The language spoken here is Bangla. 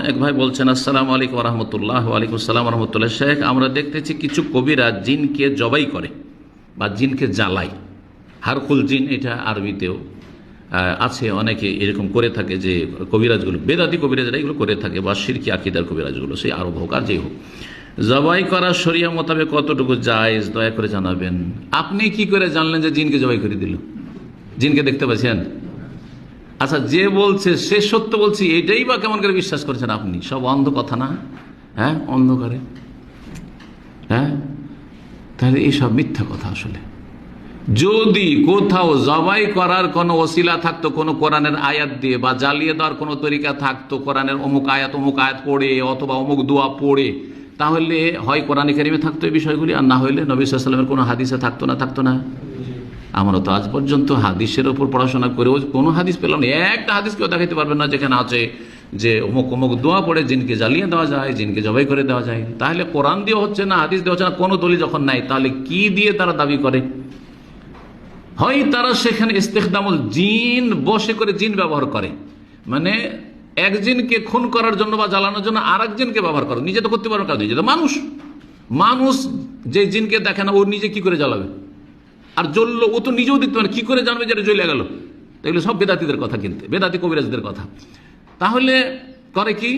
এক ভাই বলছেন, আসসালামু আলাইকুম রহমতুল্লাহ। ওয়ালাইকুম আসসালাম রহমতুল্লাহ। শেখ, আমরা দেখতেছি কিছু কবিরা জিনকে জবাই করে বা জিনকে জ্বালায়। হারকুল জিন, এটা আরবিতেও আছে, অনেকে এরকম করে থাকে, যে কবিরাজগুলো, বেদাতি কবিরাজরা এগুলো করে থাকে, বা শিরকি আকিদার কবিরাজগুলো, সেই আরব হোক আর যেই হোক। জবাই করা শরিয়া মোতাবেক কতটুকু জায়েজ, দয়া করে জানাবেন। আপনি কি করে জানলেন যে জিনকে জবাই করে দিল? জিনকে দেখতে পাচ্ছেন? আচ্ছা, যে বলছে সে সত্য বলছি, এটাই বা কেমন করে বিশ্বাস করছেন আপনি? সব অন্ধ কথা না? হ্যাঁ, অন্ধকারে। হ্যাঁ, তাহলে এইসব মিথ্যা কথা। আসলে যদি কোথাও জবাই করার কোনো ওসিলা থাকতো, কোনো কোরআনের আয়াত দিয়ে, বা জ্বালিয়ে দেওয়ার কোনো তরিকা থাকতো, কোরআনের অমুক আয়াত পড়ে অথবা অমুক দোয়া পড়ে, তাহলে হয় কোরআনে কারিমে থাকতো এই বিষয়গুলি, আর না হইলে নবী সাল্লাল্লাহু আলাইহি ওয়াসাল্লামের কোনো হাদিসে থাকতো না। আমরা তো আজ পর্যন্ত হাদিসের ওপর পড়াশোনা করেও কোনো হাদিস পেলাম না। একটা হাদিস কেউ দেখাইতে পারবেন না যেখানে আছে যে অমুক অমুক দোয়া পড়ে জিনকে জ্বালিয়ে দেওয়া যায়, জিনকে জবাই করে দেওয়া যায়। তাহলে কোরআন দিয়ে হচ্ছে না, হাদিস দিয়ে হচ্ছে না, কোনো দলিল যখন নাই, তাহলে কি দিয়ে তারা দাবি করে? হয় তারা সেখানে ইস্তেখদামুল জিন, বসে করে জিন ব্যবহার করে, মানে এক জিনকে খুন করার জন্য বা জ্বালানোর জন্য আর এক জিনকে ব্যবহার করে। নিজে তো করতে পারবে কাজ, নিজে তো মানুষ যে জিনকে দেখে না, ও নিজে কি করে জ্বালাবে? আর জ্বললো, ও তো নিজেও দেখতে পারে, কি করে জানবে যে জ্বলে গেল? এগুলো সব বেদাতিদের কথা, কিন্তু বেদাতি কবিরাজদের কথা। তাহলে করে কি?